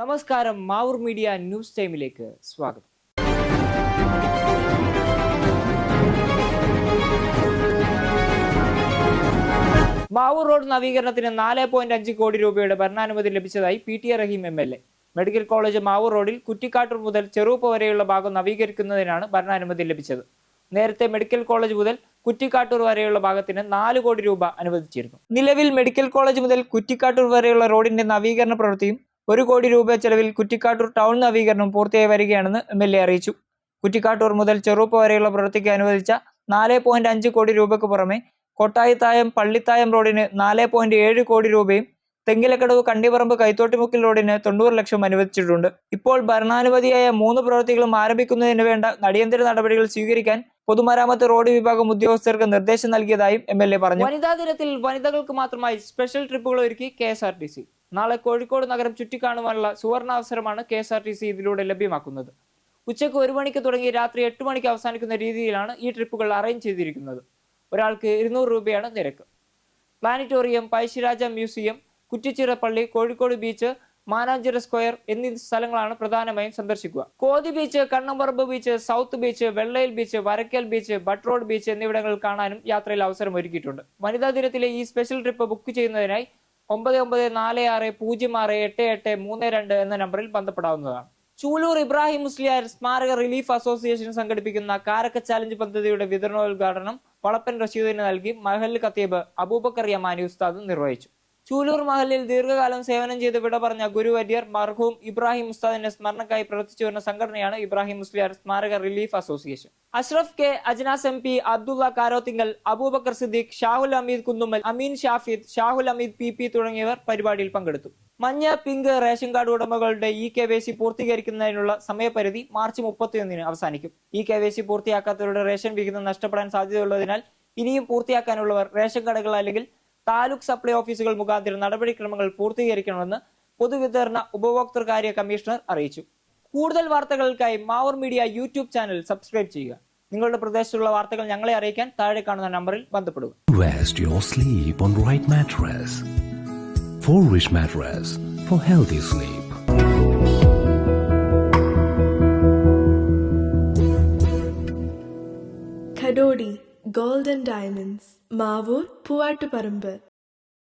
നമസ്കാരം, Mavoor media news ടൈമിലേക്ക് സ്വാഗതം. മാവൂർ റോഡ് നവീകരണത്തിന് 4.5 കോടി രൂപയുടെ ഭരണാനുമതി ലഭിച്ചതായി PT റഹീം MLA. മെഡിക്കൽ കോളേജ് മാവൂർ റോഡിൽ കുറ്റിക്കാട്ടൂർ മുതൽ ചെറുപ്പ വരെയുള്ള ഭാഗം നവീകരിക്കുന്നതിനാണ് ഭരണാനുമതി ലഭിച്ചത്. നേരത്തെ മെഡിക്കൽ കോളേജ് മുതൽ കുറ്റിക്കാട്ടൂർ വരെയുള്ള ഭാഗത്തിന് 4 കോടി രൂപ അനുവദിച്ചിരുന്നു. നിലവിൽ മെഡിക്കൽ കോളേജ് മുതൽ കുറ്റിക്കാട്ടൂർ വരെയുള്ള റോഡിന്റെ നവീകരണ പ്രവൃത്തിയും 1 കോടി രൂപ ചെലവിൽ കുറ്റിക്കാട്ടൂർ ടൗൺ നവീകരണം പൂർത്തിയായി വരികയാണെന്ന് MLA അറിയിച്ചു. കുറ്റിക്കാട്ടൂർ മുതൽ ചെറുപ്പ വരെയുള്ള പ്രവൃത്തിക്ക് അനുവദിച്ച 4.5 കോടി രൂപയ്ക്ക് പുറമെ കൊട്ടായിത്തായം പള്ളിത്തായം റോഡിന് 4.7 കോടി രൂപയും തെങ്ങിലക്കടവ് കണ്ടിപ്പറമ്പ് കൈത്തോട്ടിമുക്കിൽ റോഡിന് 90 ലക്ഷം അനുവദിച്ചിട്ടുണ്ട്. ഇപ്പോൾ ഭരണാനുമതിയായ 3 പ്രവൃത്തികളും ആരംഭിക്കുന്നതിന് വേണ്ട അടിയന്തര നടപടികൾ സ്വീകരിക്കാൻ പൊതുമരാമത്ത് റോഡ് വിഭാഗം ഉദ്യോഗസ്ഥർക്ക് നിർദ്ദേശം നൽകിയതായും MLA പറഞ്ഞു. വനിതാ ദിനത്തിൽ വനിതകൾക്ക് മാത്രമായി സ്പെഷ്യൽ ട്രിപ്പുകൾ ഒരുക്കി KSRTC. നാളെ കോഴിക്കോട് നഗരം ചുറ്റിക്കാണുവാനുള്ള സുവർണാവസരമാണ് KSRTC ഇതിലൂടെ ലഭ്യമാക്കുന്നത്. ഉച്ചയ്ക്ക് 1 മണിക്ക് തുടങ്ങി രാത്രി 8 മണിക്ക് അവസാനിക്കുന്ന രീതിയിലാണ് ഈ ട്രിപ്പുകൾ അറേഞ്ച് ചെയ്തിരിക്കുന്നത്. ഒരാൾക്ക് 200 രൂപയാണ് നിരക്ക്. പ്ലാനറ്റോറിയം, പഴശ്ശിരാജ മ്യൂസിയം, കുറ്റിച്ചിറ പള്ളി, കോഴിക്കോട് ബീച്ച്, മാനാഞ്ചിറ സ്ക്വയർ എന്നീ സ്ഥലങ്ങളാണ് പ്രധാനമായും സന്ദർശിക്കുക. കോതി beach, Kannamparamba beach, south beach, വെള്ളയിൽ beach, Varakkal beach, Butt Road beach എന്നിവിടങ്ങൾ കാണാനും യാത്രയിൽ അവസരം ഒരുക്കിയിട്ടുണ്ട്. വനിതാ ദിനത്തിലെ ഈ സ്പെഷ്യൽ ട്രിപ്പ് ബുക്ക് ചെയ്യുന്നതിനായി 9946688832 എന്ന നമ്പറിൽ ബന്ധപ്പെടാവുന്നതാണ്. ചൂലൂർ ഇബ്രാഹിം മുസ്ലിയാർ സ്മാരക റിലീഫ് അസോസിയേഷൻ സംഘടിപ്പിക്കുന്ന കാരക്ക ചാലഞ്ച് പദ്ധതിയുടെ വിതരണോദ്ഘാടനം വളപ്പൻ റഷീദിന് നൽകി മഹല്ല് ഖത്തീബ് അബൂബക്കർ യമാനി ഉസ്താദ് നിർവഹിച്ചു. ചൂലൂർ മഹല്ലിൽ ദീർഘകാലം സേവനം ചെയ്ത് വിട പറഞ്ഞ ഗുരുവര്യർ മർഹൂം ഇബ്രാഹിം ഉസ്താദിന്റെ സ്മരണക്കായി പ്രവർത്തിച്ചു വരുന്ന സംഘടനയാണ് ഇബ്രാഹിം മുസ്ലിയാർ സ്മാരക relief association. Ashraf K, Ajnas MP, Abdulla Karothinkal, Abubakar Siddique, Shahul Ameed Kunnummal, Ameen Shafid, Shahul Ameed PP തുടങ്ങിയവർ പരിപാടിയിൽ പങ്കെടുത്തു. മഞ്ഞ, പിങ്ക് റേഷൻ കാർഡ് ഉടമകളുടെ KYC പൂർത്തീകരിക്കുന്നതിനുള്ള സമയപരിധി മാർച്ച് 31 അവസാനിക്കും. KYC പൂർത്തിയാക്കാത്തവരുടെ റേഷൻ വിഹിതം നഷ്ടപ്പെടാൻ സാധ്യതയുള്ളതിനാൽ ഇനിയും പൂർത്തിയാക്കാനുള്ളവർ റേഷൻ കടകൾ അല്ലെങ്കിൽ താലൂക്ക് സപ്ലൈ ഓഫീസുകൾ മുഖാന്തരം നടപടിക്രമങ്ങൾ പൂർത്തീകരിക്കണമെന്ന് പൊതുവിതരണ ഉപഭോക്തൃകാര്യ കമ്മീഷണർ അറിയിച്ചു. കൂടുതൽ വാർത്തകൾക്കായി Mavoor media YouTube channel subscribe ചെയ്യുക. നിങ്ങളുടെ പ്രദേശത്തുള്ള വാർത്തകൾ ഞങ്ങളെ അറിയിക്കാൻ താഴെ കാണുന്ന നമ്പറിൽ ബന്ധപ്പെടുക. Rest your sleep on right mattress. For rich mattress for healthy sleep. Kadodi Gold and Diamonds, Mavur, Puvattuparambur.